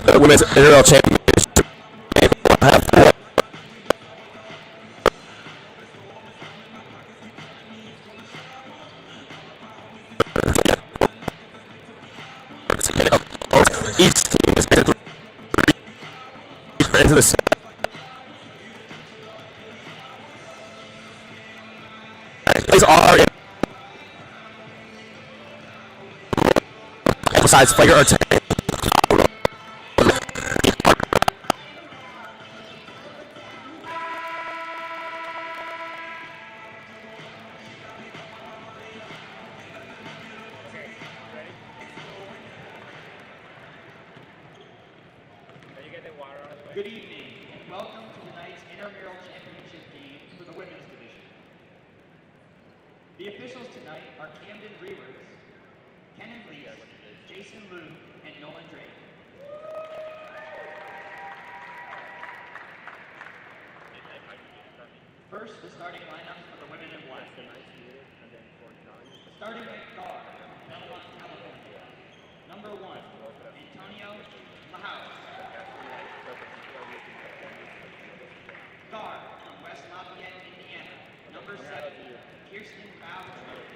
the women's intramural championship game. Each team is into the plays are besides player or team. Good evening, and welcome to tonight's Intramural Championship game for the women's division. The officials tonight are Camden Reavers, Kenan Lees, Jason Liu, and Nolan Drake. First, the starting lineup for the women in black. Starting at guard, Belmont, California. Number 1, Antonio Lahouse. Guard from West Lafayette, Indiana. Number 7, Kirsten Bowers.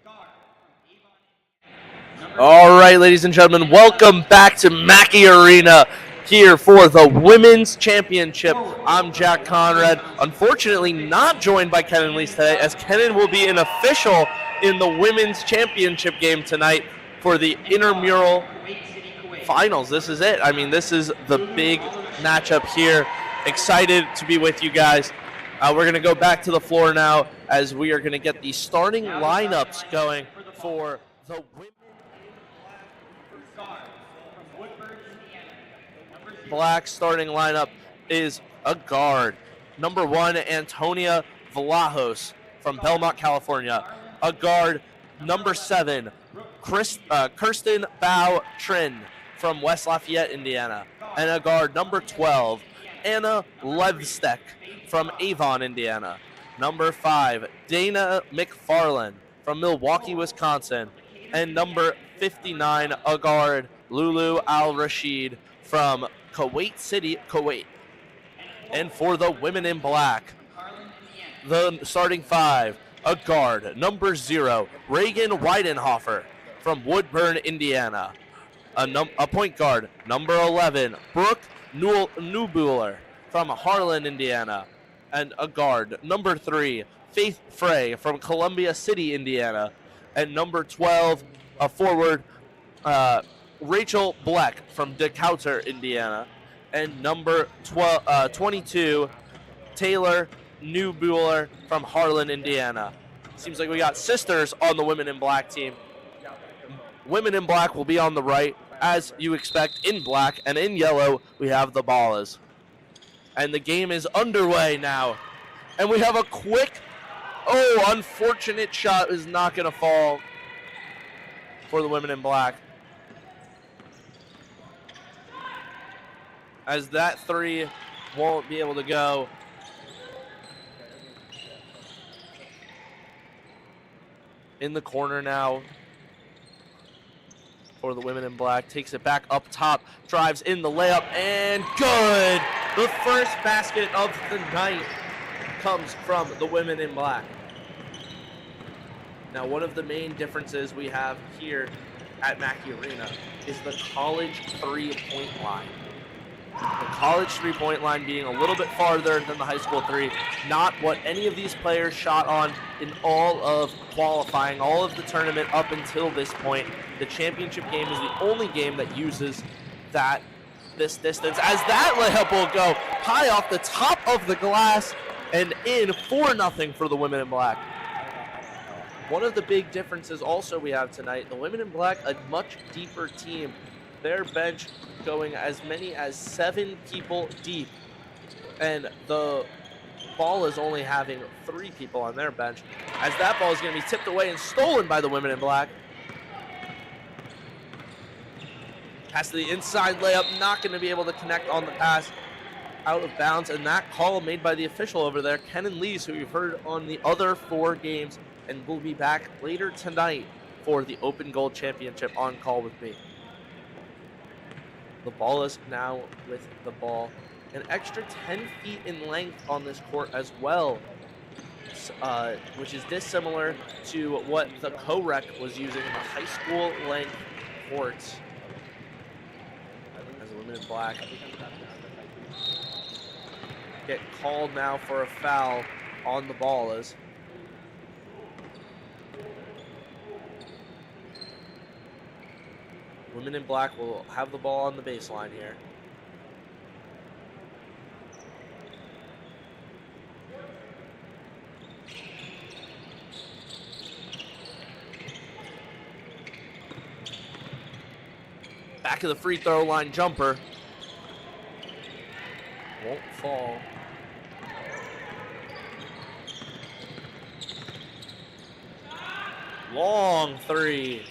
Guard from Avon. All right, ladies and gentlemen, welcome back to Mackey Arena here for the Women's Championship. I'm Jack Conrad. Unfortunately, not joined by Kenan Lees today, as Kenan will be an official in the Women's Championship game tonight for the Intramural Finals. This is it. I mean, this is the big matchup here. Excited to be with you guys. We're going to go back to the floor now as we are going to get the starting lineups going for the women. Black starting lineup is a guard. Number 1, Antonia Vlahos from Belmont, California. A guard, number 7, Kirsten Bao Trin from West Lafayette, Indiana. And a guard, number 12, Anna Levstek from Avon, Indiana. Number 5, Dana McFarland from Milwaukee, Wisconsin. And number 59, a guard, Lulu Al-Rashid from Kuwait City, Kuwait. And for the women in black, the starting 5, a guard, number 0, Reagan Weidenhofer from Woodburn, Indiana. A point guard, number 11, Brooke Newbuehler from Harlan, Indiana. And a guard, number 3, Faith Frey from Columbia City, Indiana. And number 12, a forward, Rachel Bleck from Decatur, Indiana. And number 22, Taylor Newbuehler from Harlan, Indiana. Seems like we got sisters on the women in black team. Women in black will be on the right, as you expect, in black, and in yellow we have the Ballas. And the game is underway now. And we have a quick, unfortunate shot is not going to fall for the women in black. As that 3 won't be able to go. In the corner now for the women in black. Takes it back up top, drives in the layup, and good! The first basket of the night comes from the women in black. Now, one of the main differences we have here at Mackey Arena is the college three-point line. The college three-point line being a little bit farther than the high school 3. Not what any of these players shot on in all of qualifying, all of the tournament up until this point. The championship game is the only game that uses this distance, as that layup will go high off the top of the glass and in 4-0 for the women in black. One of the big differences also we have tonight, the women in black, a much deeper team. Their bench going as many as 7 people deep. And the ball is only having 3 people on their bench, as that ball is going to be tipped away and stolen by the women in black. Pass to the inside layup, not going to be able to connect on the pass, out of bounds. And that call made by the official over there, Kenan Lees, who you've heard on the other 4 games and will be back later tonight for the Open Gold Championship on call with me. The ball is now with the ball. An extra 10 feet in length on this court as well, which is dissimilar to what the co-rec was using in the high school length courts. As the women in black get called now for a foul on the Ballas. Women in black will have the ball on the baseline here. Back of the free throw line jumper. Won't fall. Long three.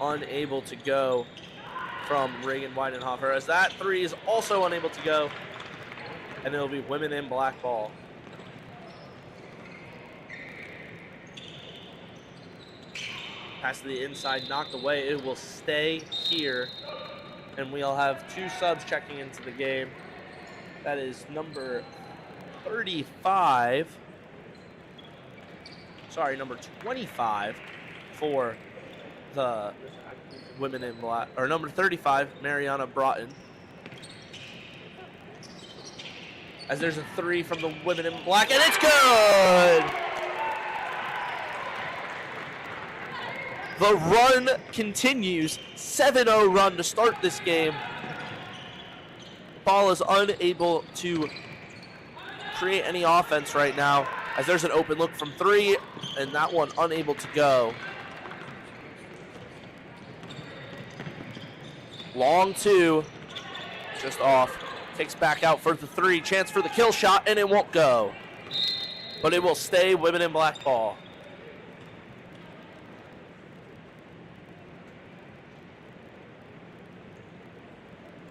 Unable to go from Reagan Weidenhofer, as that three is also unable to go, and it'll be women in black ball. Pass to the inside, knocked away. It will stay here, and we'll have two subs checking into the game. That is number 35. Sorry, number 25 for the women in black, or number 35, Mariana Broughton. As there's a three from the women in black, and it's good! The run continues, 7-0 run to start this game. Ball is unable to create any offense right now, as there's an open look from three, and that one unable to go. Long two, just off. Takes back out for the three, chance for the kill shot, and it won't go. But it will stay women in black ball.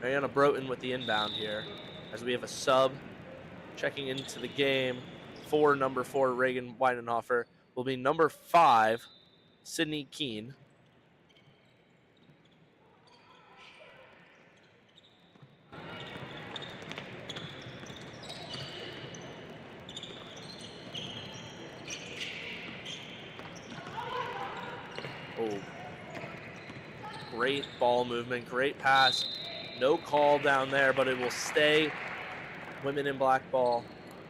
Mariana Broughton with the inbound here, as we have a sub checking into the game for number 4, Reagan Weidenhofer. Will be number 5, Sydney Keene. Oh, great ball movement, great pass. No call down there, but it will stay women in black ball.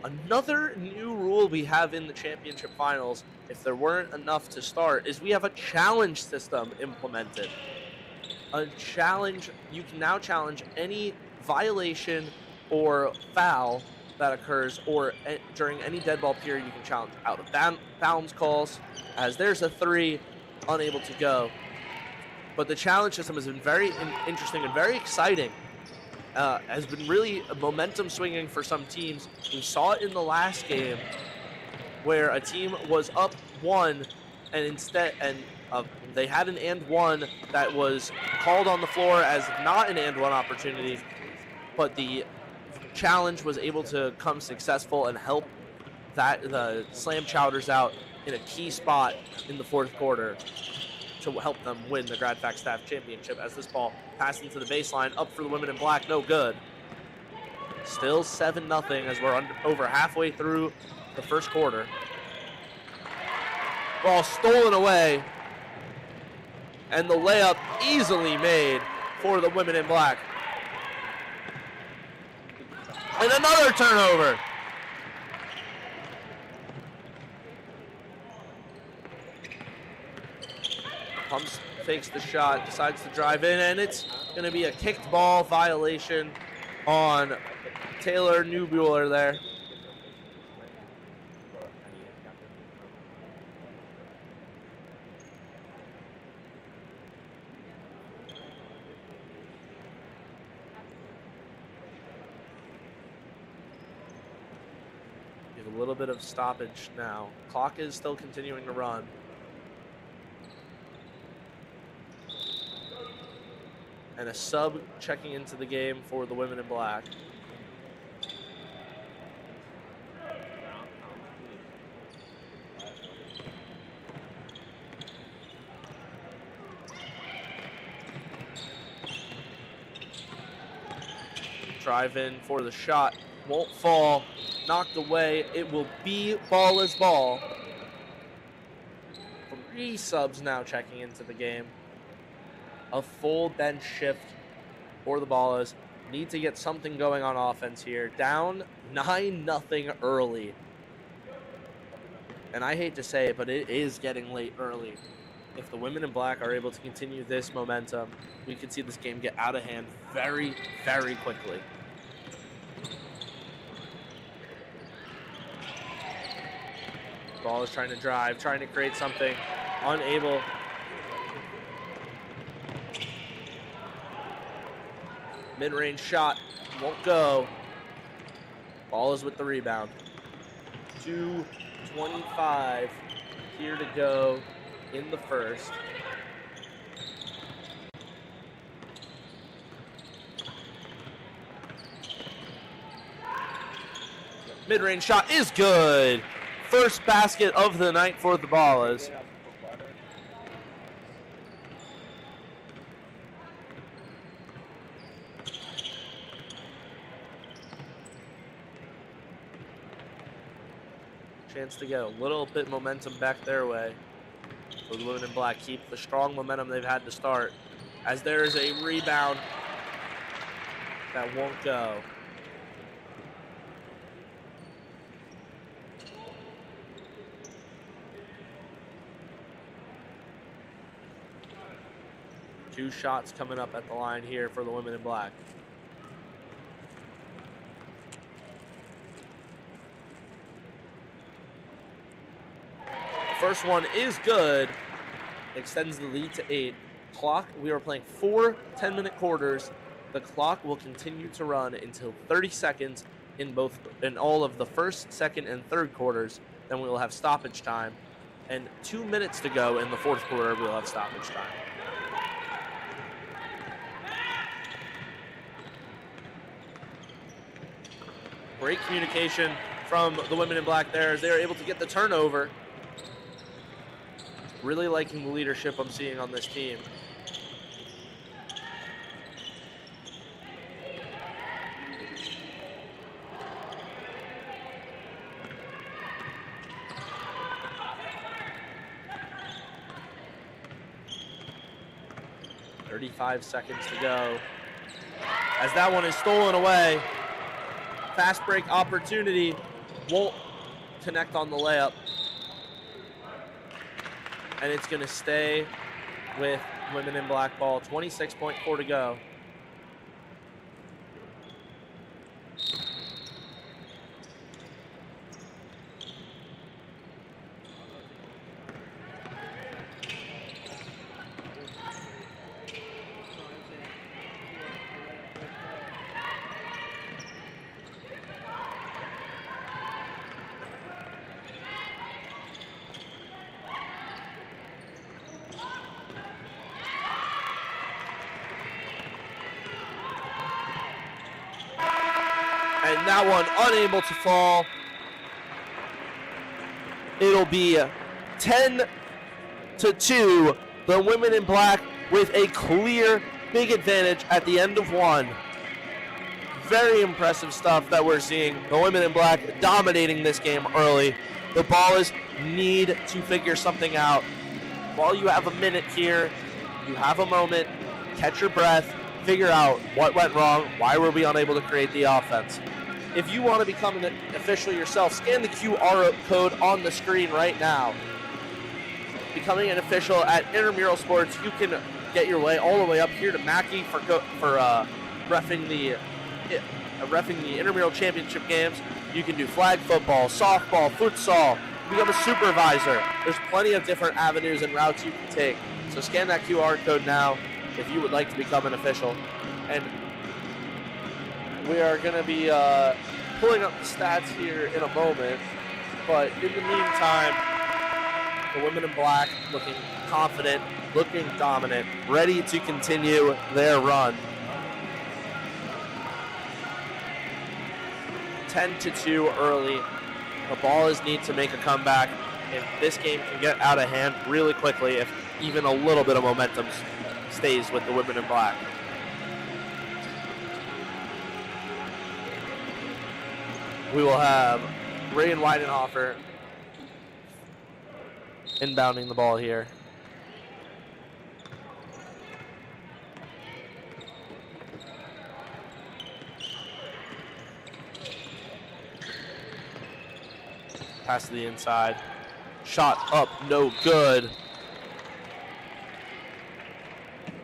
Another new rule we have in the championship finals, if there weren't enough to start, is we have a challenge system implemented. A challenge, you can now challenge any violation or foul that occurs, or during any dead ball period, you can challenge out of bounds calls, as there's a three, unable to go. But the challenge system has been very interesting and very exciting. Has been really momentum swinging for some teams. We saw it in the last game where a team was up 1 and instead they had an and one that was called on the floor as not an and one opportunity, but the challenge was able to come successful and help the Slam Chowders out in a key spot in the fourth quarter to help them win the GradFact Staff Championship, as this ball passed into the baseline, up for the women in black, no good. Still 7-0 as we're over halfway through the first quarter. Ball stolen away, and the layup easily made for the women in black. And another turnover. Pumps, fakes the shot, decides to drive in, and it's going to be a kicked ball violation on Taylor Newbuehler there. We have a little bit of stoppage now. Clock is still continuing to run. And a sub checking into the game for the women in black. drive in for the shot. Won't fall. Knocked away. It will be ball is ball. 3 subs now checking into the game. A full bench shift for the Ballas. Need to get something going on offense here. Down 9-0 early. And I hate to say it, but it is getting late early. If the women in black are able to continue this momentum, we could see this game get out of hand very, very quickly. Ball is trying to drive, trying to create something. Unable. Mid-range shot won't go. Ball is with the rebound. 2:25 here to go in the first. Mid-range shot is good. First basket of the night for the Ballas. Chance to get a little bit momentum back their way. So the women in black keep the strong momentum they've had to start. As there is a rebound that won't go. Two shots coming up at the line here for the women in black. First one is good. Extends the lead to 8. Clock, we are playing 4 10-minute quarters. The clock will continue to run until 30 seconds in all of the first, second, and third quarters. Then we will have stoppage time. And 2 minutes to go in the fourth quarter, we'll have stoppage time. Great communication from the women in black there as they are able to get the turnover. Really liking the leadership I'm seeing on this team. .35 seconds to go. As that one is stolen away. Fast break opportunity. Won't connect on the layup. And it's going to stay with women in black ball. 26.4 to go. And that one unable to fall. It'll be 10-2. The women in black with a clear big advantage at the end of one. Very impressive stuff that we're seeing. The women in black dominating this game early. The Ballas need to figure something out. While you have a minute here, you have a moment, catch your breath, figure out what went wrong, why were we unable to create the offense. If you want to become an official yourself, scan the QR code on the screen right now. Becoming an official at Intramural Sports, you can get your way all the way up here to Mackey for reffing the Intramural Championship games. You can do flag football, softball, futsal, become a supervisor. There's plenty of different avenues and routes you can take. So scan that QR code now if you would like to become an official. And we are going to be pulling up the stats here in a moment. But in the meantime, the women in black looking confident, looking dominant, ready to continue their run. 10-2 early. The Ballas need to make a comeback. And this game can get out of hand really quickly if even a little bit of momentum stays with the women in black. We will have Reagan Weidenhofer inbounding the ball here. Pass to the inside. Shot up, no good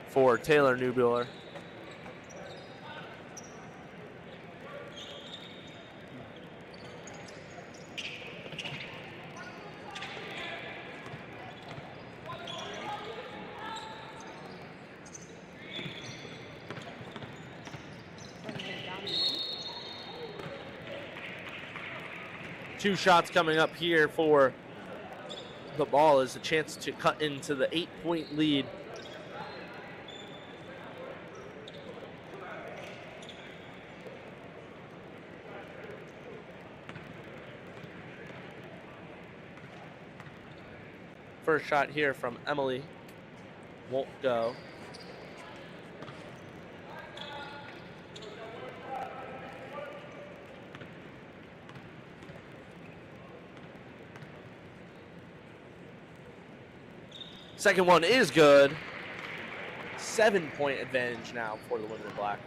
for Taylor Newbuehler. Two shots coming up here for the ball is a chance to cut into the 8-point lead. First shot here from Emily won't go. Second one is good. 7-point advantage now for the women in black.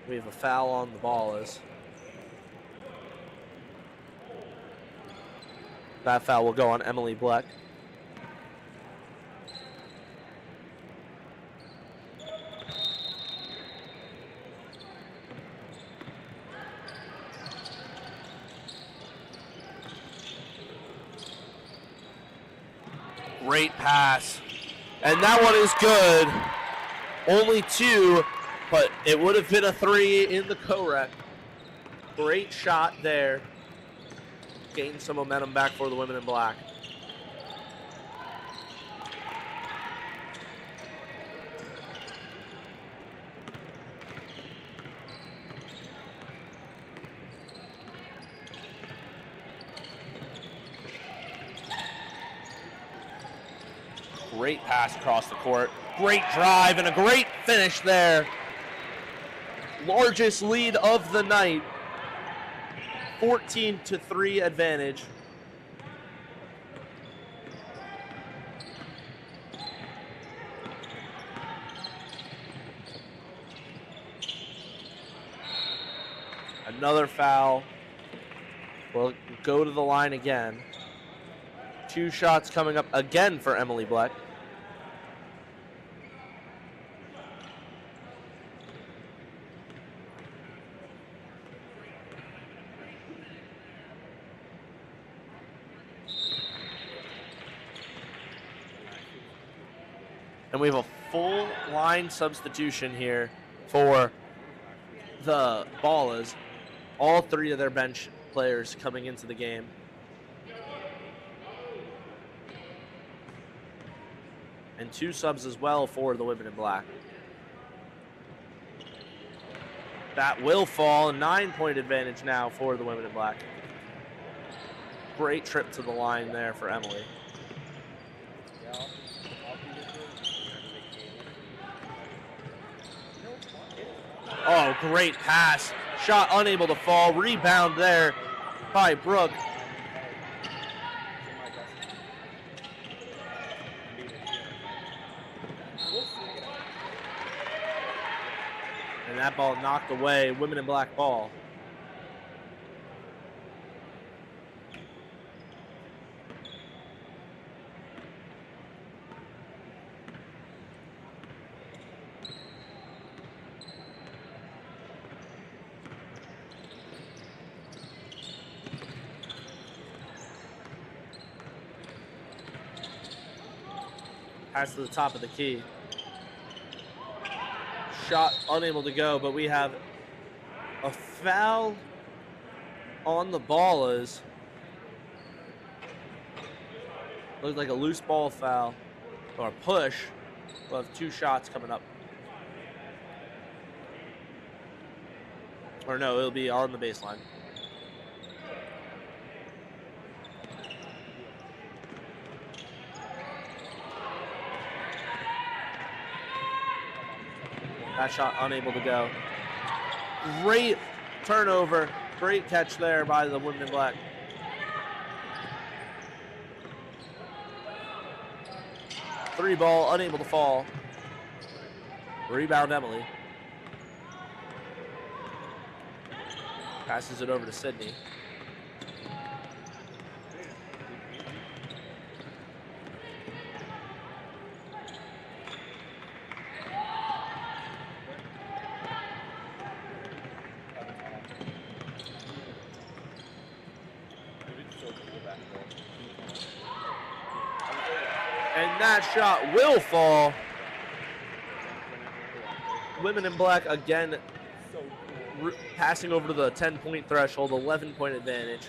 We have a foul on the ball. That foul will go on Emily Black. Great pass. And that one is good. Only 2, but it would have been a 3 in the co-rec. Great shot there. Gained some momentum back for the women in black. Great pass across the court. Great drive and a great finish there. Largest lead of the night. 14-3 advantage. Another foul. We'll go to the line again. 2 shots coming up again for Emily Black. And we have a full line substitution here for the Ballas. All 3 of their bench players coming into the game. And 2 subs as well for the women in black. That will fall. A 9-point advantage now for the women in black. Great trip to the line there for Emily. Oh, great pass. Shot unable to fall. Rebound there by Brooke. And that ball knocked away. Women in black ball. Pass to the top of the key. Shot unable to go, but we have a foul on the Ballas. Looks like a loose ball foul or a push. We'll have 2 shots coming up. Or no, it'll be on the baseline. That shot unable to go. Great turnover. Great catch there by the women in black. Three ball, unable to fall. Rebound, Emily. Passes it over to Sydney. And that shot will fall. Women in black again passing over to the 10-point threshold, 11-point advantage.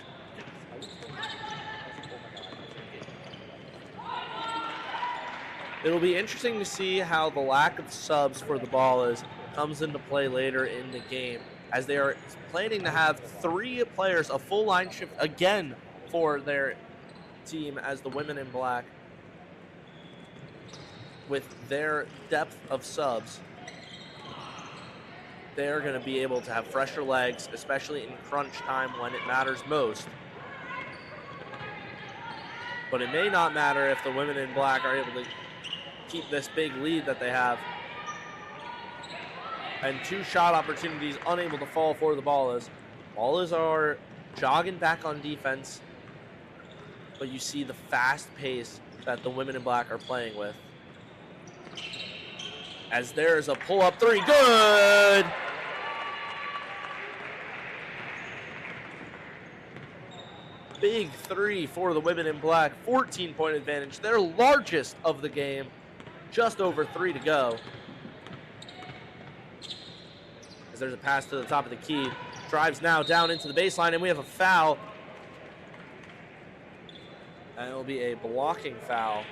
It'll be interesting to see how the lack of subs for the Ballas comes into play later in the game, as they are planning to have 3 players, a full line shift again for their team as the women in black. With their depth of subs, they're going to be able to have fresher legs, especially in crunch time when it matters most. But it may not matter if the women in black are able to keep this big lead that they have. And 2 shot opportunities unable to fall for the Ballas. Ballas are jogging back on defense, but you see the fast pace that the women in black are playing with. As there's a pull-up 3, good! Big 3 for the women in black, 14-point advantage, their largest of the game, just over 3 to go. As there's a pass to the top of the key, drives now down into the baseline, and we have a foul. And it'll be a blocking foul.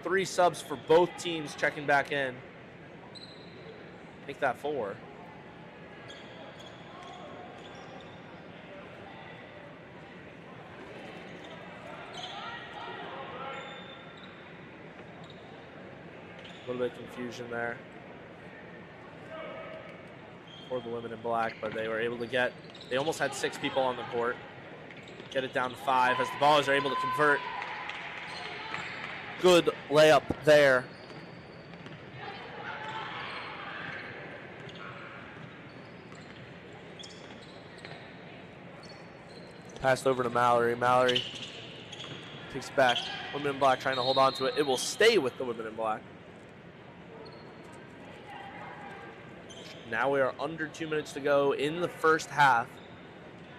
Three subs for both teams checking back in. Make that 4. A little bit of confusion there for the women in black, but they were able to get, they almost had 6 people on the court. Get it down to 5 as the Ballas are able to convert. Good layup there. Passed over to Mallory. Mallory takes it back. Women in black trying to hold on to it. It will stay with the women in black. Now we are under 2 minutes to go in the first half.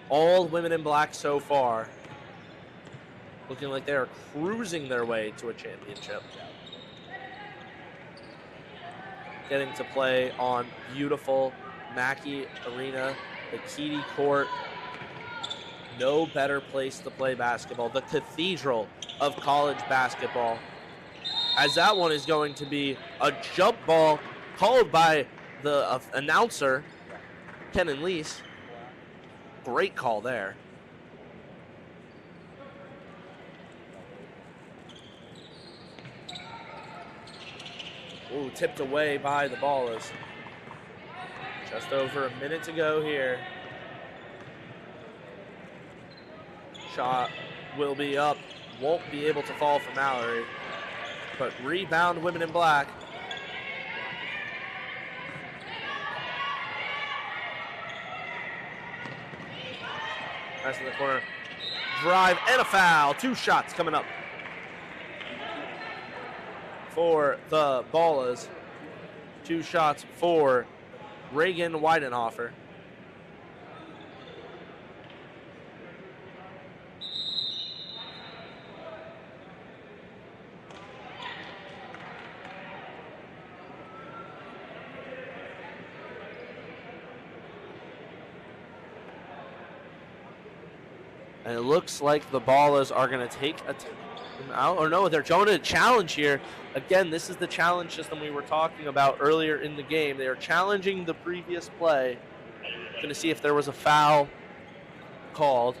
All women in black so far. Looking like they are cruising their way to a championship. Getting to play on beautiful Mackey Arena, the Keedy Court. No better place to play basketball. The cathedral of college basketball. As that one is going to be a jump ball called by the announcer, Kenan Lease. Great call there. Ooh, tipped away by the Ballas. Just over a minute to go here. Shot will be up. Won't be able to fall for Mallory. But rebound, women in black. Pass in the corner. Drive and a foul. 2 shots coming up for the Ballas. 2 shots for Reagan Weidenhofer. And it looks like the Ballas are going to take a out, or no, they're going to challenge here. Again, this is the challenge system we were talking about earlier in the game. They are challenging the previous play. Going to see if there was a foul called.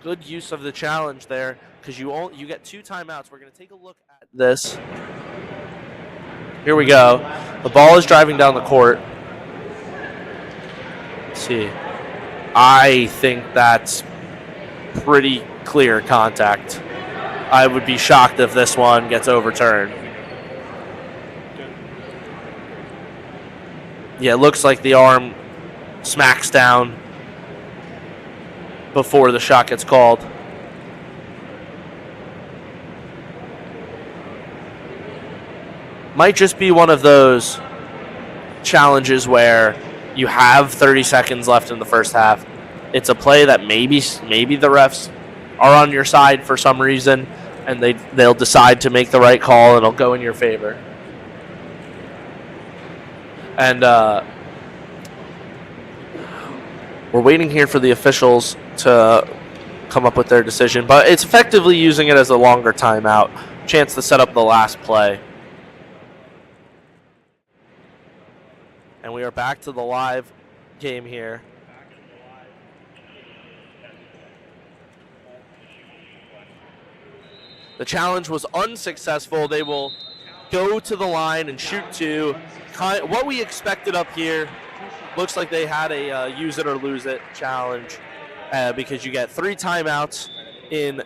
Good use of the challenge there because you get 2 timeouts. We're going to take a look at this. Here we go. The ball is driving down the court. Let's see. I think that's pretty clear contact. I would be shocked if this one gets overturned. Yeah, it looks like the arm smacks down before the shot gets called. Might just be one of those challenges where you have 30 seconds left in the first half. It's a play that maybe the refs are on your side for some reason, and they'll decide to make the right call, and it'll go in your favor. And we're waiting here for the officials to come up with their decision, but it's effectively using it as a longer timeout, chance to set up the last play. And we are back to the live game here. The challenge was unsuccessful. They will go to the line and shoot 2. What we expected up here, looks like they had a use it or lose it challenge because you get 3 timeouts in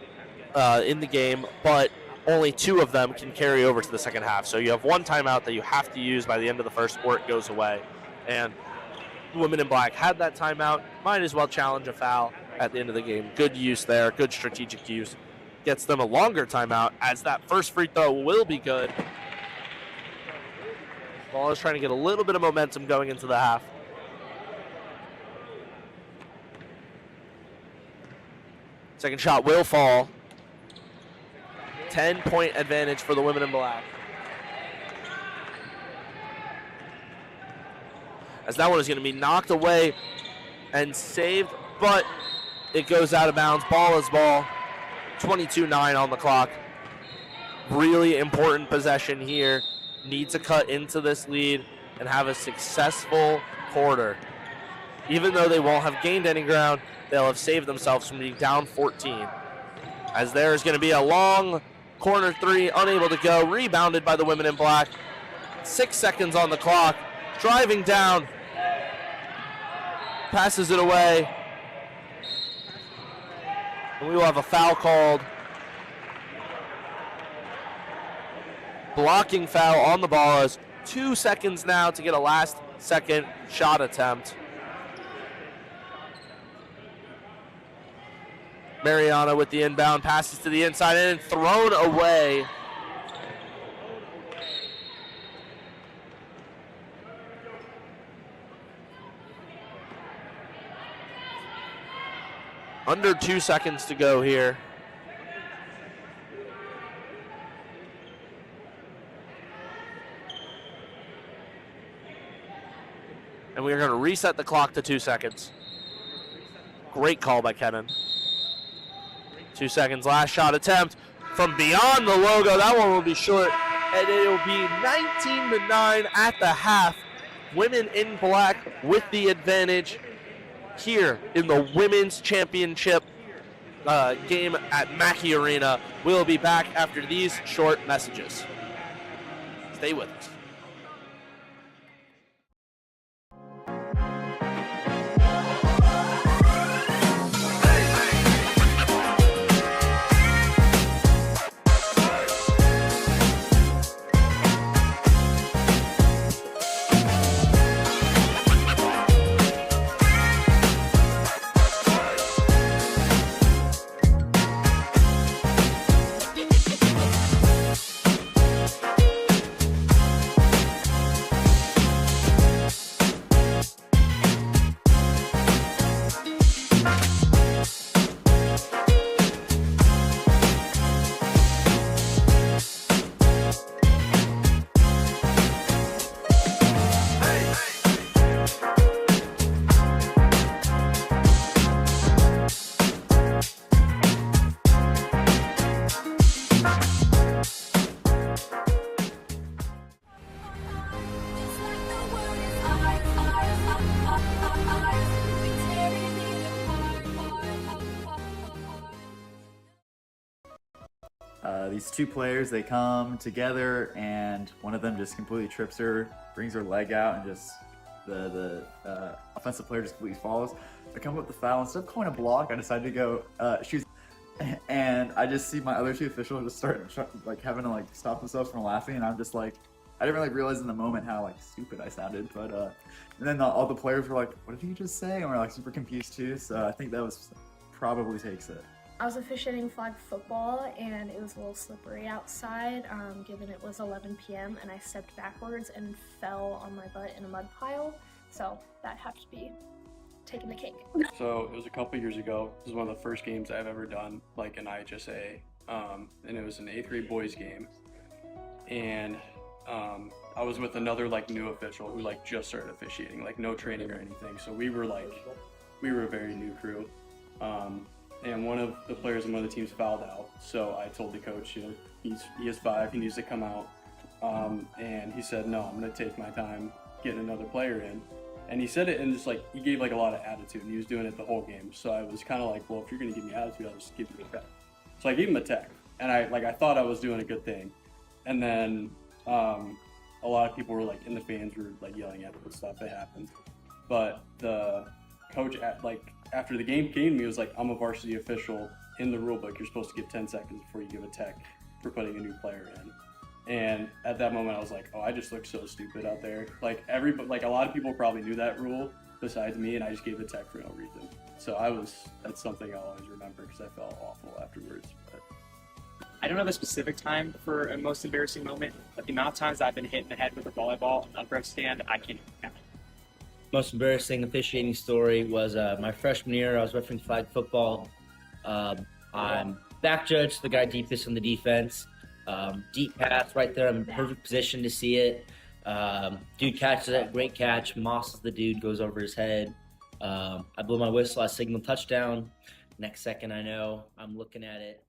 the game, but only 2 of them can carry over to the second half. So you have 1 timeout that you have to use by the end of the first or it goes away. And the women in black had that timeout. Might as well challenge a foul at the end of the game. Good use there, good strategic use. Gets them a longer timeout as that first free throw will be good. Ball is trying to get a little bit of momentum going into the half. Second shot will fall. 10-point advantage for the women in black. As that one is going to be knocked away and saved, but it goes out of bounds. Ball is ball. 22-9 on the clock. Really important possession here. Need to cut into this lead and have a successful quarter. Even though they won't have gained any ground, they'll have saved themselves from being down 14. As there is going to be a long corner 3, unable to go, rebounded by the women in black. 6 seconds on the clock, driving down, passes it away, and we will have a foul called. Blocking foul on the ball. As 2 seconds now to get a last second shot attempt. Mariana with the inbound, passes to the inside and thrown away. Under 2 seconds to go here. And we're going to reset the clock to 2 seconds. Great call by Kenan. 2 seconds, last shot attempt from beyond the logo. That one will be short, and it will be 19-9 at the half. Women in black with the advantage here in the Women's Championship game at Mackey Arena. We'll be back after these short messages. Stay with us. these two players, they come together, and one of them just completely trips her, brings her leg out, and just the offensive player just completely follows. I come up with the foul. Instead of calling a block, I decided to go shoot. And I just see my other two officials just start like having to like stop themselves from laughing, and I'm just like, I didn't really realize in the moment how like stupid I sounded. But and then all the players were like, "What did you just say?" And we're like super confused too. So I think that was probably takes it. I was officiating flag football, and it was a little slippery outside, given it was 11 p.m. and I stepped backwards and fell on my butt in a mud pile. So that had to be taking the cake. So it was a couple years ago. This was one of the first games I've ever done, like an IHSA, and it was an 8th grade boys game. And I was with another like new official who like just started officiating, like no training or anything. So we were a very new crew. And one of the players in one of the teams fouled out. So I told the coach, he has 5, he needs to come out. And he said, no, I'm going to take my time getting another player in. And he said it and just like, he gave like a lot of attitude, and he was doing it the whole game. So I was kind of like, well, if you're going to give me attitude, I'll just give you a tech. So I gave him a tech, and I thought I was doing a good thing. And then a lot of people were like, in the fans were like yelling at him and stuff. It happened. But the coach after the game came to me, was like, I'm a varsity official. In the rule book, you're supposed to give 10 seconds before you give a tech for putting a new player in. And at that moment, I was like, oh, I just look so stupid out there. Like a lot of people probably knew that rule besides me, and I just gave a tech for no reason. So that's something I'll always remember because I felt awful afterwards. But I don't have a specific time for a most embarrassing moment, but the amount of times I've been hit in the head with a volleyball on the upright stand, I can't count. Most embarrassing officiating story was my freshman year. I was refereeing flag football. I'm back judge, the guy deepest on the defense. Deep pass right there. I'm in perfect position to see it. Dude catches it, great catch. Mosses the dude, goes over his head. I blow my whistle, I signal touchdown. Next second I know, I'm looking at it.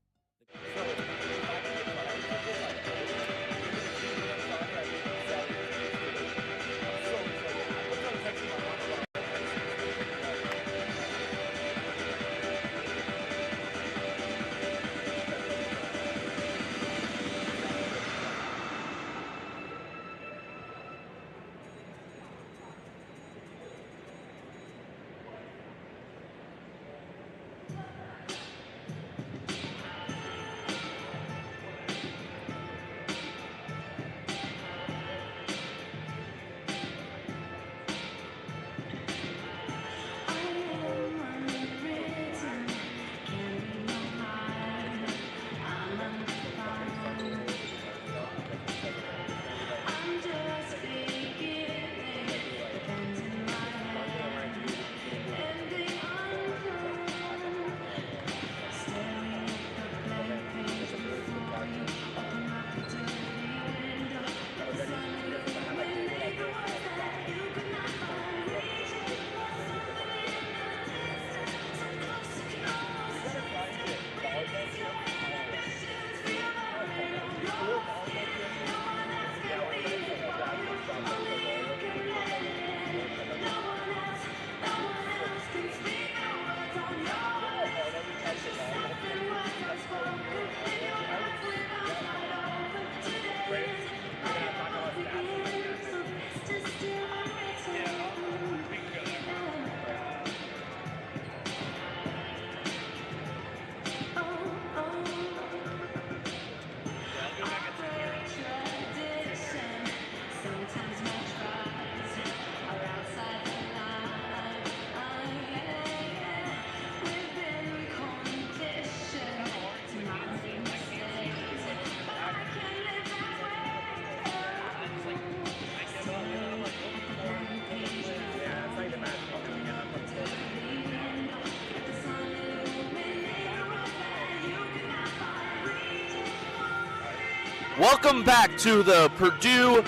Welcome back to the Purdue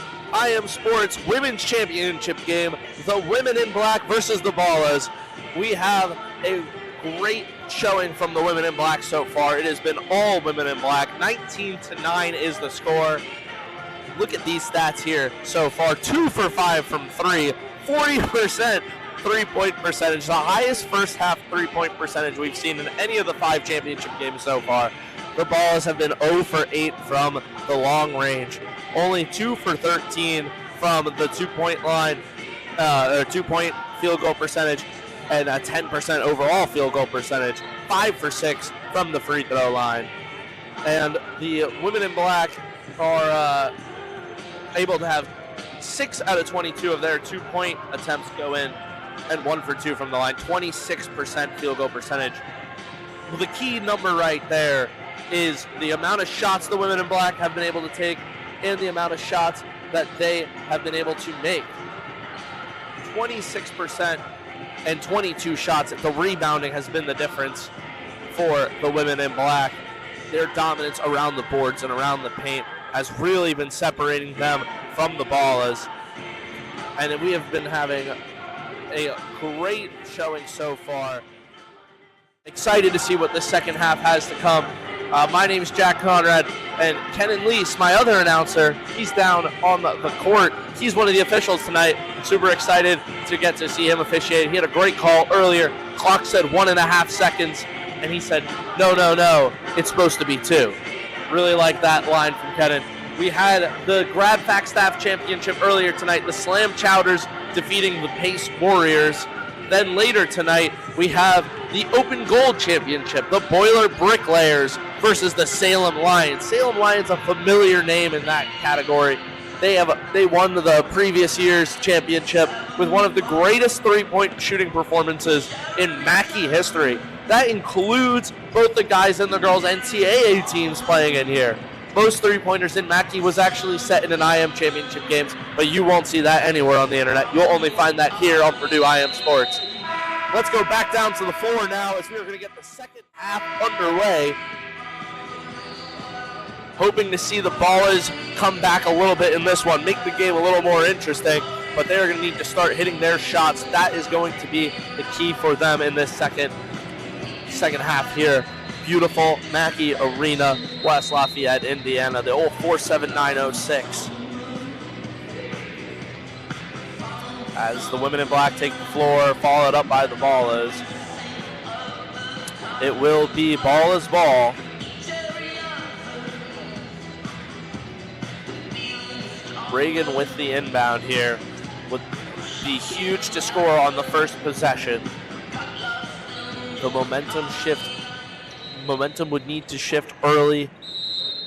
IM Sports Women's Championship game, the Women in Black versus the Ballas. We have a great showing from the Women in Black so far. It has been all Women in Black. 19-9 is the score. Look at these stats here so far. 2 for 5 from 3, 40% three-point percentage, the highest first half three-point percentage we've seen in any of the 5 championship games so far. the Ballas have been 0 for 8 from the long range. Only 2 for 13 from the 2-point line, or 2-point field goal percentage, and a 10% overall field goal percentage. 5 for 6 from the free throw line. And the women in black are able to have 6 out of 22 of their 2-point attempts go in, and 1 for 2 from the line. 26% field goal percentage. Well, the key number right there is the amount of shots the women in black have been able to take and the amount of shots that they have been able to make. 26% and 22 shots. The rebounding has been the difference for the women in black. Their dominance around the boards and around the paint has really been separating them from the Ballas. And we have been having a great showing so far. Excited to see what the second half has to come. My name is Jack Conrad, and Kenan Lease, my other announcer, he's down on the court. He's one of the officials tonight. Super excited to get to see him officiate. He had a great call earlier. Clock said 1.5 seconds, and he said, no, it's supposed to be 2. Really like that line from Kenan. We had the Grad Fac Staff Championship earlier tonight, the Slam Chowders defeating the Pace Warriors. Then later tonight, we have the Open Gold Championship, the Boiler Bricklayers versus the Salem Lions. Salem Lions, a familiar name in that category. They won the previous year's championship with one of the greatest three-point shooting performances in Mackey history. That includes both the guys and the girls NCAA teams playing in here. Most three-pointers in Mackey was actually set in an IM championship games, but you won't see that anywhere on the internet. You'll only find that here on Purdue IM Sports. Let's go back down to the floor now as we are going to get the second half underway. Hoping to see the Ballas come back a little bit in this one, make the game a little more interesting, but they're going to need to start hitting their shots. That is going to be the key for them in this second half here. Beautiful Mackey Arena, West Lafayette, Indiana, the old 47906. As the women in black take the floor, followed up by the Ballas. It will be Ballas ball. Reagan with the inbound here would be huge to score on the first possession. The momentum would need to shift early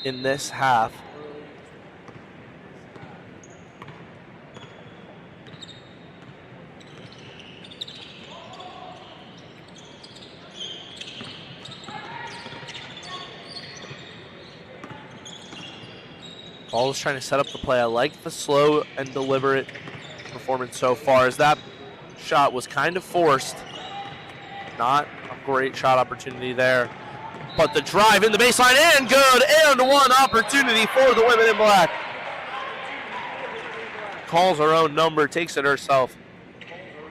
in this half. Ball is trying to set up the play. I like the slow and deliberate performance so far, as that shot was kind of forced. Not a great shot opportunity there. But the drive in the baseline, and good, and one opportunity for the women in black. Calls her own number, takes it herself,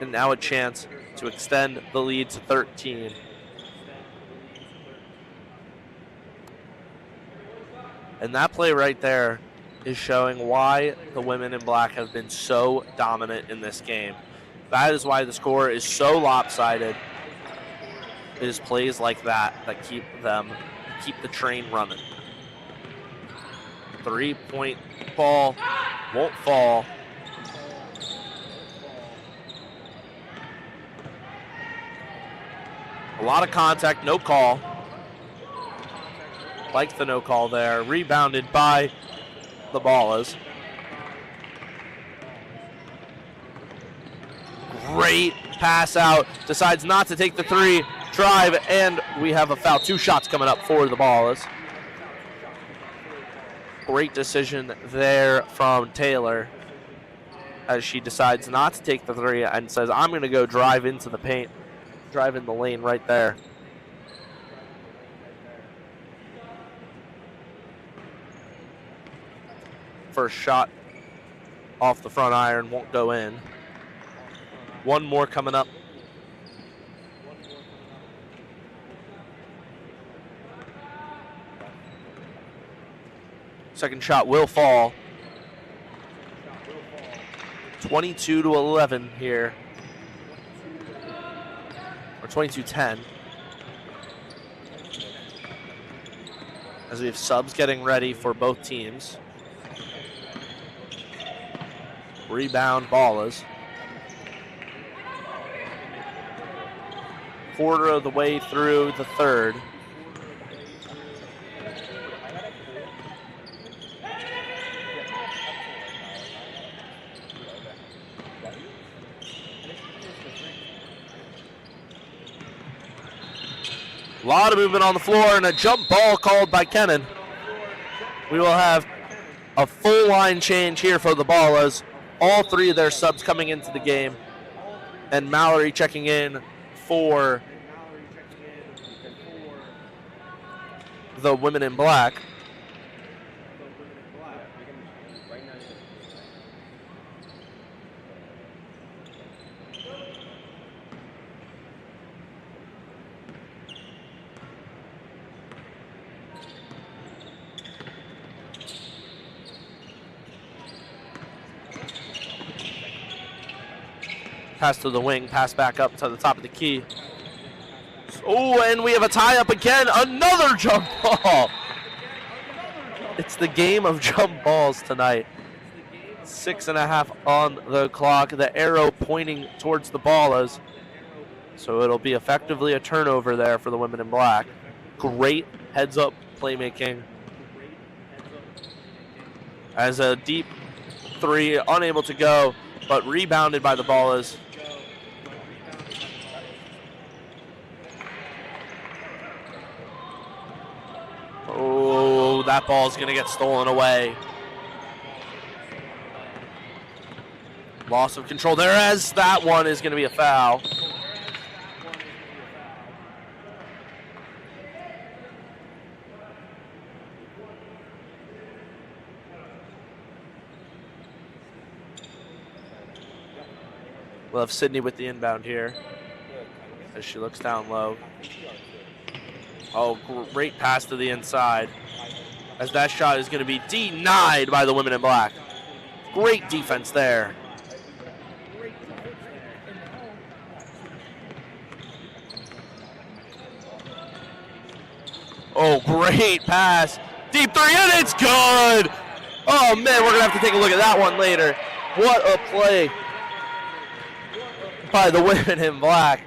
and now a chance to extend the lead to 13. And that play right there is showing why the women in black have been so dominant in this game. That is why the score is so lopsided. It is plays like that that keep the train running. 3-point ball won't fall. A lot of contact, no call. Like the no call there. Rebounded by the Ballas. Great pass out. Decides not to take the three. Drive, and we have a foul. 2 shots coming up for the Ballas. Great decision there from Taylor as she decides not to take the three and says, I'm going to go drive into the paint. Drive in the lane right there. First shot off the front iron won't go in. One more coming up. Second shot will fall. 22-11 here. Or 22-10. as we have subs getting ready for both teams. Rebound Ballas. Quarter of the way through the third. A lot of movement on the floor and a jump ball called by Kennan. We will have a full line change here for the Ballas. All three of their subs coming into the game. And Mallory checking in for the women in black. Pass to the wing, pass back up to the top of the key. Oh, and we have a tie up again. Another jump ball. It's the game of jump balls tonight. 6.5 on the clock. The arrow pointing towards the Ballas. So it'll be effectively a turnover there for the women in black. Great heads up playmaking. As a deep three, unable to go, but rebounded by the Ballas. Oh, that ball is going to get stolen away. Loss of control there, as that one is going to be a foul. We'll have Sydney with the inbound here as she looks down low. Oh, great pass to the inside as that shot is going to be denied by the women in black. Great defense there. Oh, great pass. Deep three, and it's good. Oh, man, we're going to have to take a look at that one later. What a play by the women in black.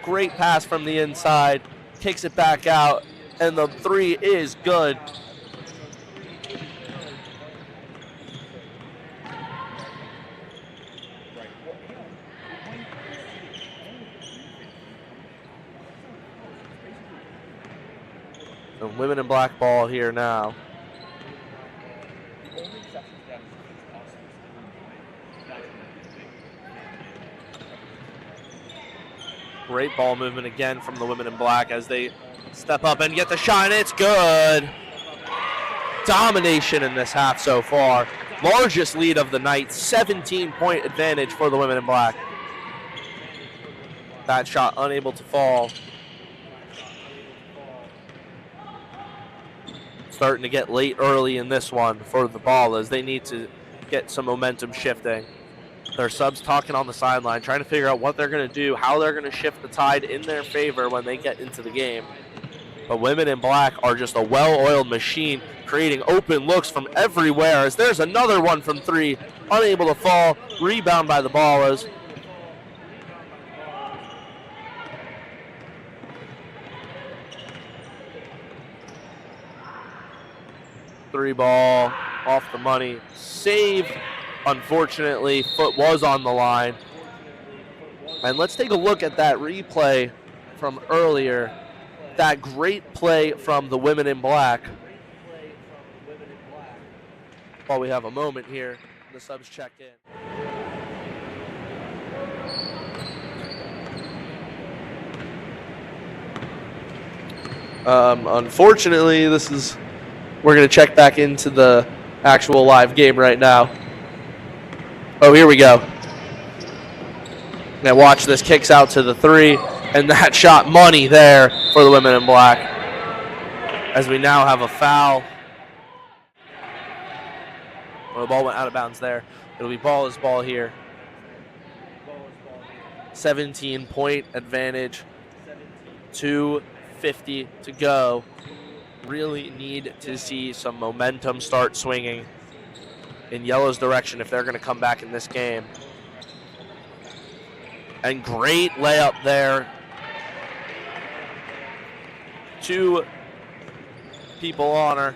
Great pass from the inside. Kicks it back out, and the three is good. The women in black ball here now. Great ball movement again from the women in black as they step up and get the shot. It's good. Domination in this half so far. Largest lead of the night, 17-point advantage for the women in black. That shot unable to fall. Starting to get late early in this one for the Ballas. They need to get some momentum shifting. Their subs talking on the sideline, trying to figure out what they're going to do, how they're going to shift the tide in their favor when they get into the game. But women in black are just a well-oiled machine, creating open looks from everywhere. As there's another one from three, unable to fall, rebound by the Ballas. Three ball off the money, saved. Unfortunately, foot was on the line. And let's take a look at that replay from earlier. That great play from the women in black. While we have a moment here, the subs check in. Unfortunately, we're going to check back into the actual live game right now. Oh, here we go. Now watch this, kicks out to the three, and that shot money there for the women in black. As we now have a foul. Well, the ball went out of bounds there. It'll be Ballas ball here. 17-point advantage. 2:50 to go. really need to see some momentum start swinging in yellow's direction if they're going to come back in this game. And great layup there. 2 people on her.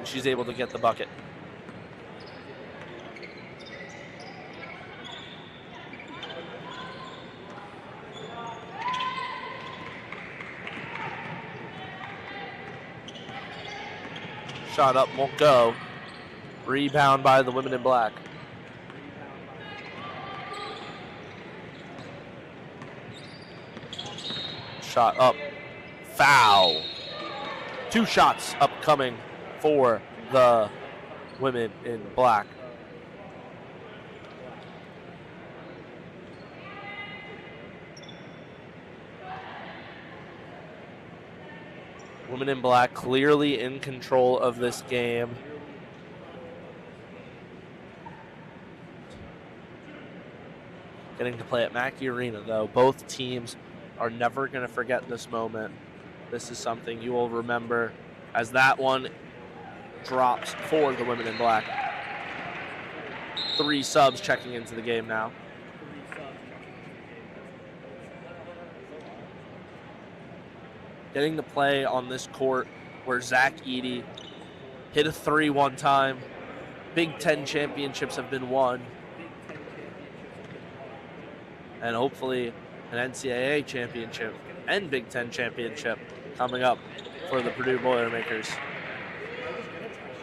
She's able to get the bucket. Shot up, won't go. Rebound by the women in black. Shot up, foul. 2 shots upcoming for the women in black. Women in black clearly in control of this game. Getting to play at Mackey Arena, though. Both teams are never going to forget this moment. This is something you will remember as that one drops for the women in black. 3 subs checking into the game now. Getting to play on this court where Zach Eady hit a 3 one time. Big Ten championships have been won. And hopefully an NCAA championship and Big Ten championship coming up for the Purdue Boilermakers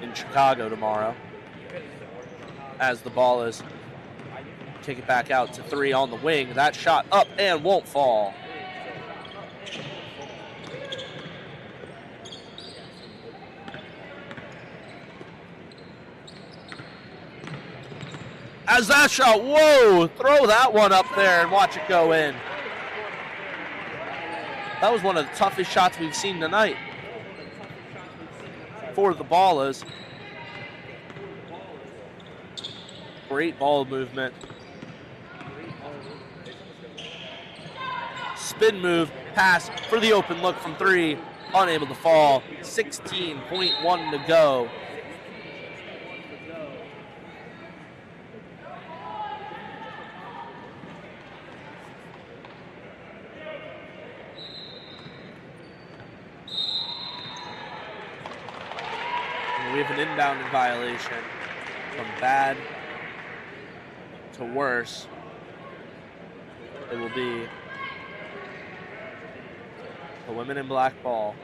in Chicago tomorrow. As the ball is kick it back out to 3 on the wing. That shot up and won't fall. As that shot, whoa, throw that one up there and watch it go in. That was one of the toughest shots we've seen tonight for the Ballers. Great ball movement. Spin move, pass for the open look from 3, unable to fall. 16.1 to go. We have an inbounding violation from bad to worse. It will be the women in black ball.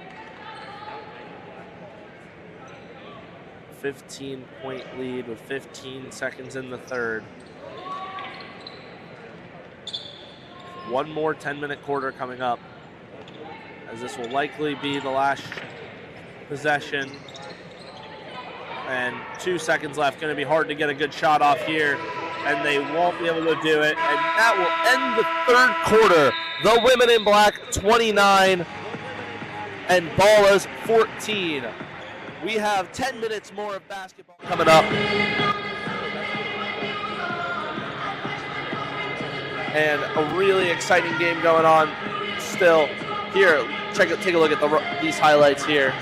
15-point lead with 15 seconds in the third. One more 10-minute quarter coming up, as this will likely be the last possession. And 2 seconds left. Going to be hard to get a good shot off here, and they won't be able to do it. And that will end the third quarter. The women in black 29 and Ballers 14. We have 10 minutes more of basketball coming up. And a really exciting game going on still. Here, take a look at these highlights here.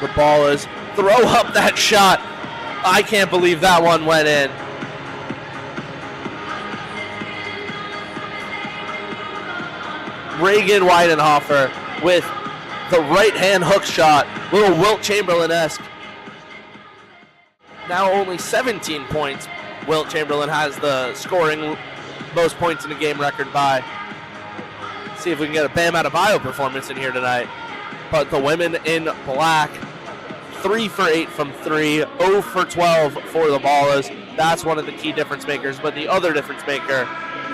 The Ballers throw up that shot. I can't believe that one went in. Reagan Weidenhofer with the right-hand hook shot. Little Wilt Chamberlain-esque. Now only 17 points. Wilt Chamberlain has the scoring most points in the game record by. See if we can get a Bam Adebayo performance in here tonight. But the women in black, 3 for 8 from 3, 0 for 12 for the Ballers. That's one of the key difference makers. But the other difference maker,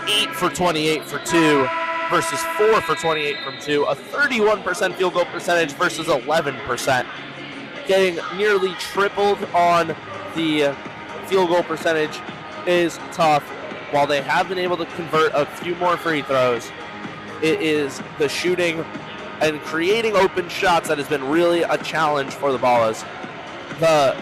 8 for 28 for 2 versus 4 for 28 from 2. A 31% field goal percentage versus 11%. Getting nearly tripled on the field goal percentage is tough. While they have been able to convert a few more free throws, it is the shooting and creating open shots that has been really a challenge for the Ballers. The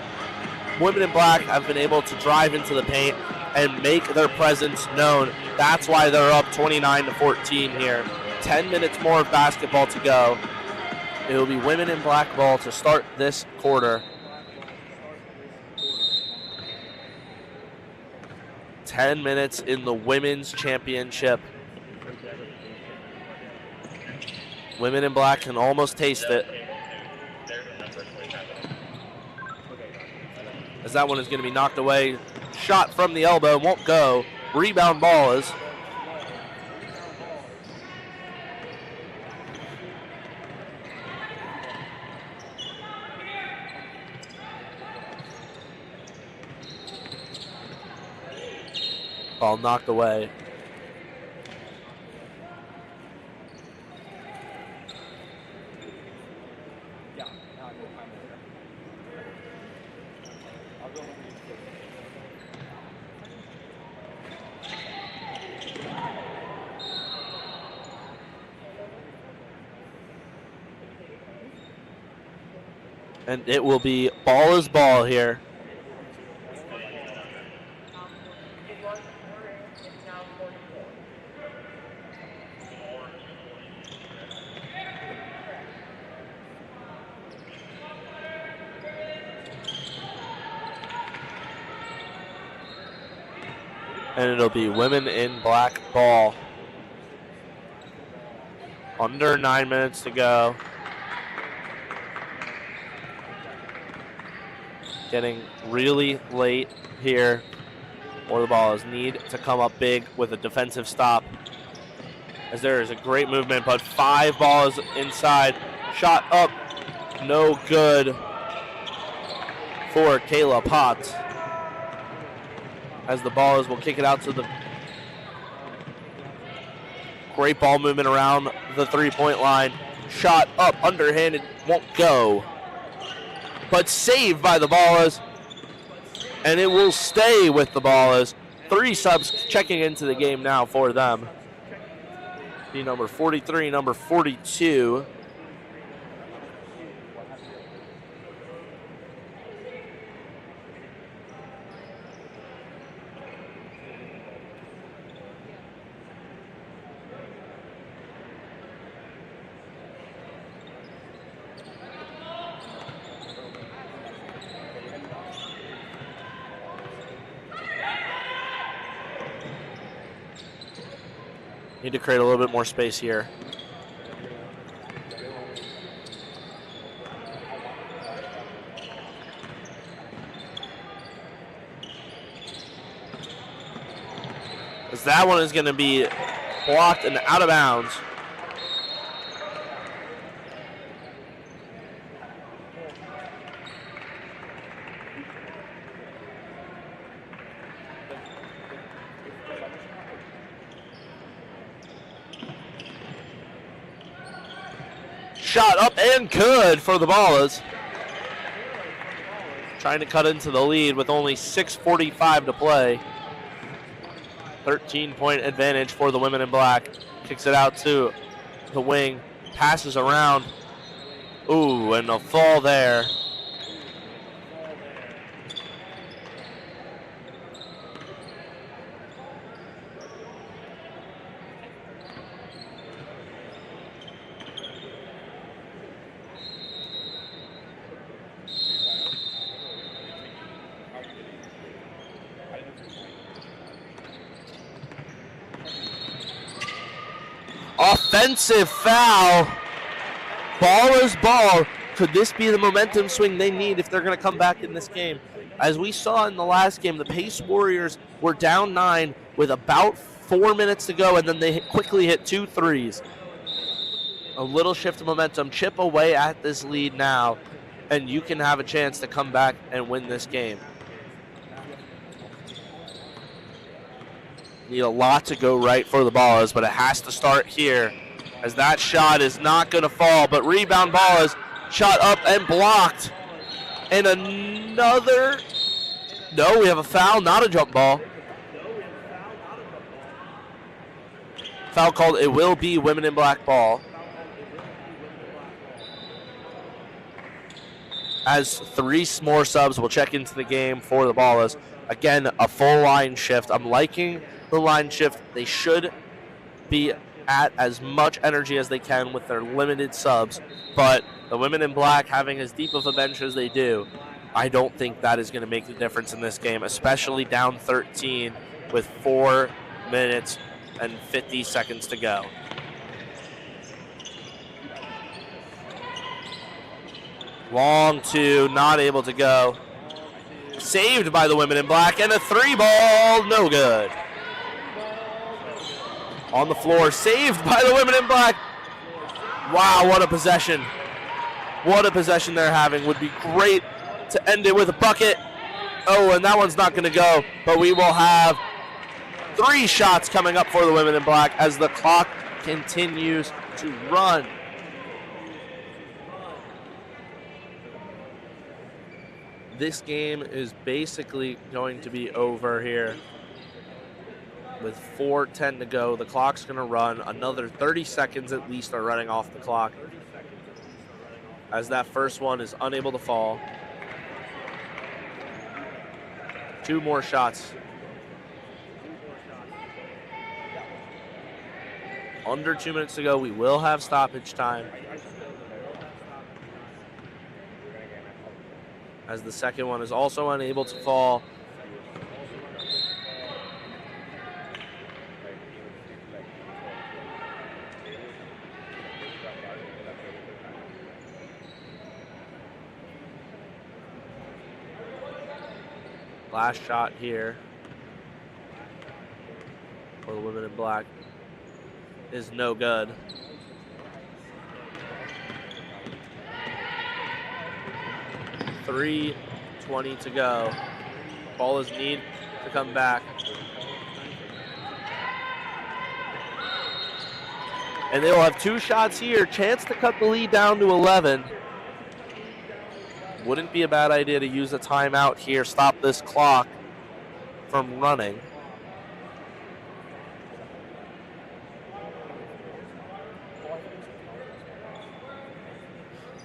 women in black have been able to drive into the paint and make their presence known. That's why they're up 29-14 here. 10 minutes more of basketball to go. It will be women in black ball to start this quarter. 10 minutes in the women's championship. Women in black can almost taste it. As that one is going to be knocked away. Shot from the elbow, won't go. Rebound Ballas. Ball knocked away. And it will be ball is ball here. And it'll be women in black ball. Under 9 minutes to go. Getting really late here, or the Ballas need to come up big with a defensive stop. As there is a great movement, but 5 balls inside. Shot up, no good for Kayla Potts. As the Ballas will kick it out to the great ball movement around the three-point line. Shot up, underhanded, won't go. But saved by the Ballas, and it will stay with the Ballas. 3 subs checking into the game now for them. The number 43, number 42. Need to create a little bit more space here. As that one is going to be blocked and out of bounds. Shot up and good for the Ballas. Trying to cut into the lead with only 6:45 to play. 13-point advantage for the women in black. Kicks it out to the wing. Passes around. Ooh, and a fall there. Offensive foul. Ball is ball. Could this be the momentum swing they need if they're going to come back in this game? As we saw in the last game, the Pace Warriors were down 9 with about 4 minutes to go, and then they quickly hit 2 threes. A little shift of momentum. Chip away at this lead now, and you can have a chance to come back and win this game. Need a lot to go right for the Ballas, but it has to start here, as that shot is not going to fall, but rebound Ballas, shot up and blocked. And another, no, we have a foul, not a jump ball. Foul called, it will be women in black ball. As 3 more subs will check into the game for the Ballas. Again, a full line shift. I'm liking the line shift. They should be at as much energy as they can with their limited subs, but the women in black having as deep of a bench as they do, I don't think that is going to make the difference in this game, especially down 13 with 4 minutes and 50 seconds to go. Long two, not able to go. Saved by the women in black, and a 3-ball, no good. On the floor, saved by the women in black. Wow, what a possession. What a possession they're having. Would be great to end it with a bucket. Oh, and that one's not going to go, but we will have 3 shots coming up for the women in black as the clock continues to run. This game is basically going to be over here. With 4:10 to go, the clock's going to run. Another 30 seconds at least are running off the clock, as that first one is unable to fall. 2 more shots. Under 2 minutes to go. We will have stoppage time, as the second one is also unable to fall. Last shot here for the women in black is no good. .320 to go. Ballers need to come back. And they will have 2 shots here. Chance to cut the lead down to 11. Wouldn't be a bad idea to use a timeout here, stop this clock from running.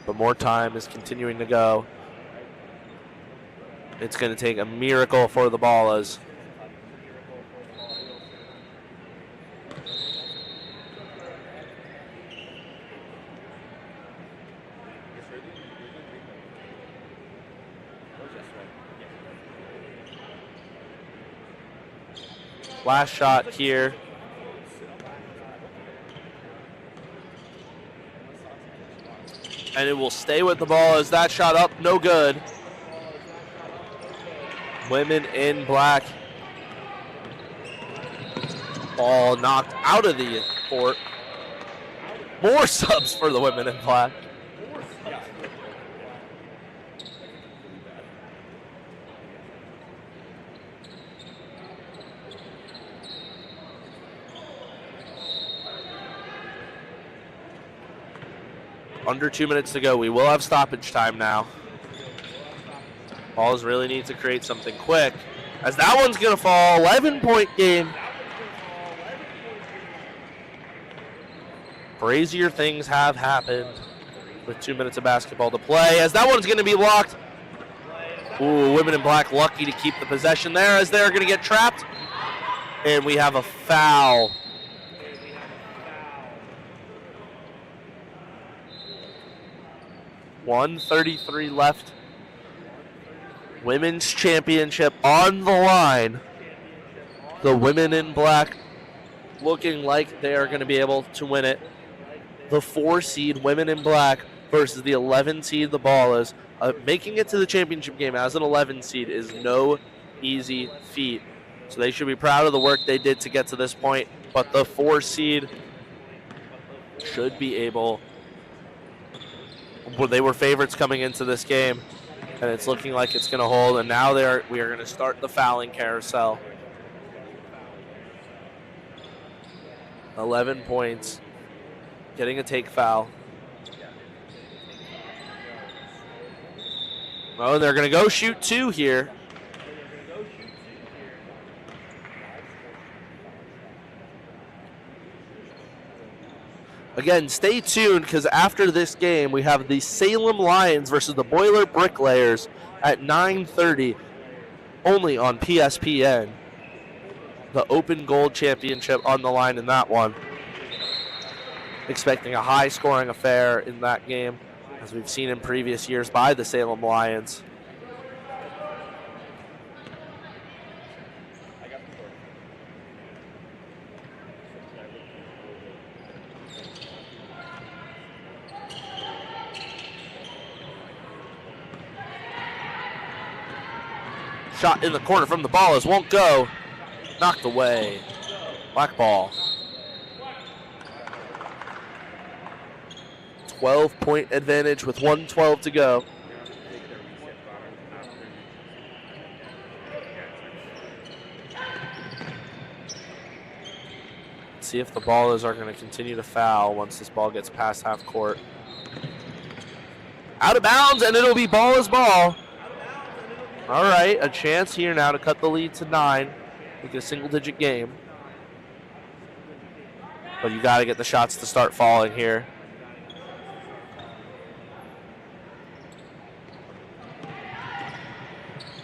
But more time is continuing to go. It's going to take a miracle for the Ballas. Last shot here. And it will stay with the ball as that shot up, no good. Women in black. Ball knocked out of the court. More subs for the women in black. Under 2 minutes to go. We will have stoppage time now. Balls really need to create something quick, as that one's going to fall. 11-point game. Crazier things have happened with 2 minutes of basketball to play, as that one's going to be blocked. Ooh, women in black lucky to keep the possession there, as they're going to get trapped. And we have a foul. .133 left. Women's championship on the line. The women in black looking like they are going to be able to win it. The 4 seed women in black versus the 11 seed the Ballas. Making it to the championship game as an 11 seed is no easy feat. So they should be proud of the work they did to get to this point. But the 4 seed should be able. Well, they were favorites coming into this game, and it's looking like it's going to hold. And now we are going to start the fouling carousel. 11 points, getting a take foul. Oh, they're going to go shoot 2 here. Again, stay tuned, because after this game, we have the Salem Lions versus the Boiler Bricklayers at 9:30. only on PSPN. The Open Gold Championship on the line in that one. Expecting a high-scoring affair in that game, as we've seen in previous years by the Salem Lions. Shot in the corner from the ball as won't go. Knocked away. Black ball. 12-point advantage with 1:12 to go. Let's see if the Ballers are going to continue to foul once this ball gets past half court. Out of bounds, and it'll be Ballers ball. All right, a chance here now to cut the lead to 9. Make it a single-digit game. But you got to get the shots to start falling here.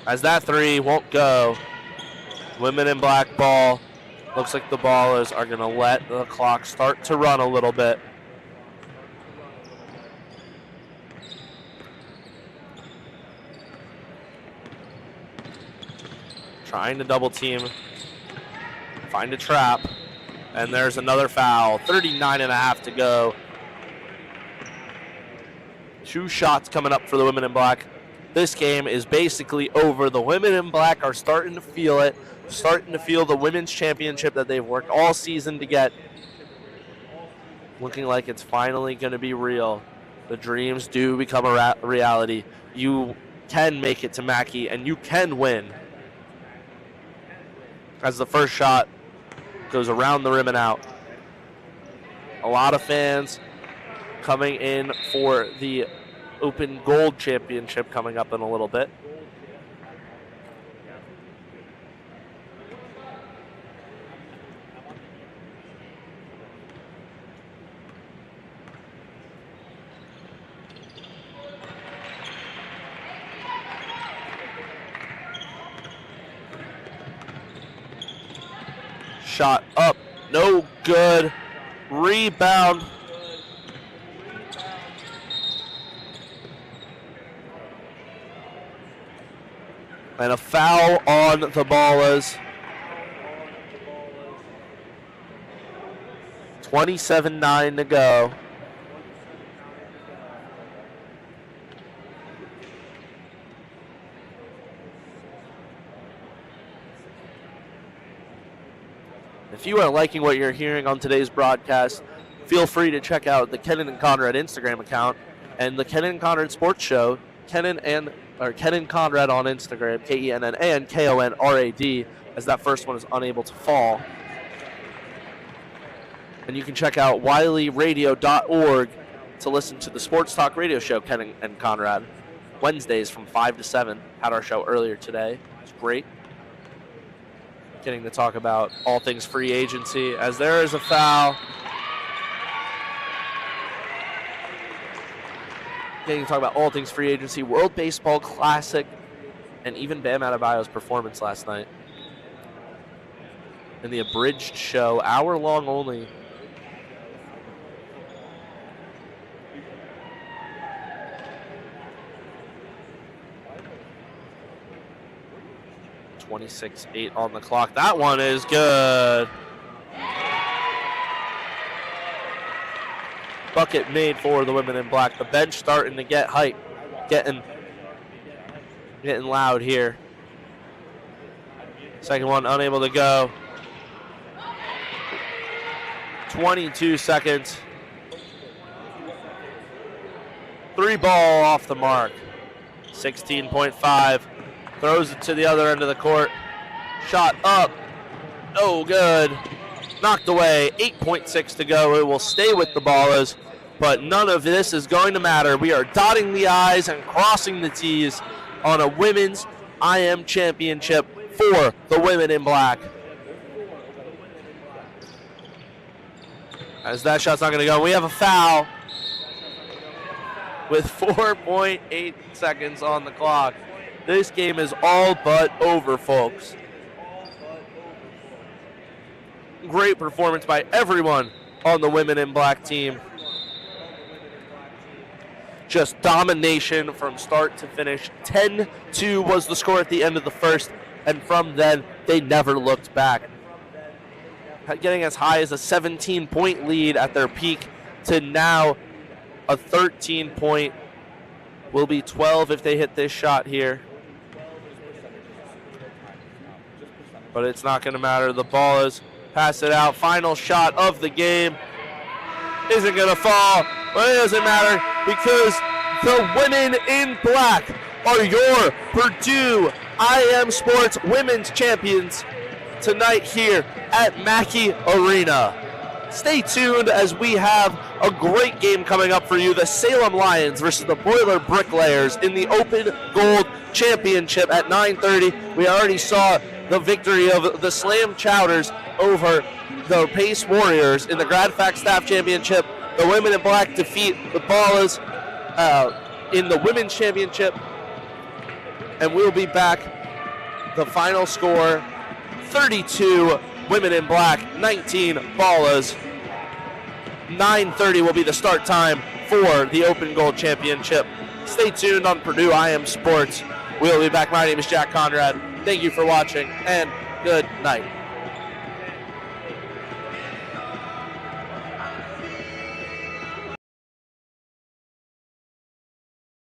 As that 3 won't go. Women in black ball. Looks like the Ballers are going to let the clock start to run a little bit. Trying to double team, find a trap, and there's another foul. 39.5 to go. 2 shots coming up for the women in black. This game is basically over. The women in black are starting to feel it, starting to feel the women's championship that they've worked all season to get. Looking like it's finally going to be real. The dreams do become a reality. You can make it to Mackey, and you can win. As the first shot goes around the rim and out. A lot of fans coming in for the Open Gold Championship coming up in a little bit. Shot up, no good. Rebound. And a foul on the Ballers. 27-9 to go. If you are liking what you're hearing on today's broadcast, feel free to check out the Kenan and Conrad Instagram account and the Kenan and Conrad Sports Show, Kenan Conrad on Instagram, KENN and KONRAD, as that first one is unable to fall. And you can check out wileyradio.org to listen to the sports talk radio show, Kenan and Conrad, Wednesdays from 5 to 7. Had our show earlier today. It's great. Getting to talk about all things free agency, as there is a foul. Getting to talk about all things free agency, World Baseball Classic, and even Bam Adebayo's performance last night in the abridged show, hour-long only. .26.8 on the clock. That one is good. Bucket made for the women in black. The bench starting to get hype, getting loud here. Second one unable to go. 22 seconds. 3 ball off the mark. 16.5. Throws it to the other end of the court. Shot up. No good. Knocked away. 8.6 to go. It will stay with the Ballers, but none of this is going to matter. We are dotting the I's and crossing the T's on a women's IM championship for the women in black. As that shot's not going to go. We have a foul with 4.8 seconds on the clock. This game is all but over, folks. Great performance by everyone on the women in black team. Just domination from start to finish. 10-2 was the score at the end of the first, and from then, they never looked back. Getting as high as a 17-point lead at their peak to now a 13-point. Will be 12 if they hit this shot here. But it's not going to matter. The ball is pass it out. Final shot of the game. Isn't going to fall, but it doesn't matter because the women in black are your Purdue IM Sports Women's Champions tonight here at Mackey Arena. Stay tuned as we have a great game coming up for you. The Salem Lions versus the Boiler Bricklayers in the Open Gold Championship at 9:30. We already saw the victory of the Slam Chowders over the Pace Warriors in the GradFact Staff Championship. The women in black defeat the Ballers in the Women's Championship. And we'll be back. The final score, 32 women in black, 19 Ballers. 9:30 will be the start time for the Open Gold Championship. Stay tuned on Purdue IM Sports. We'll be back. My name is Jack Conrad. Thank you for watching, and good night.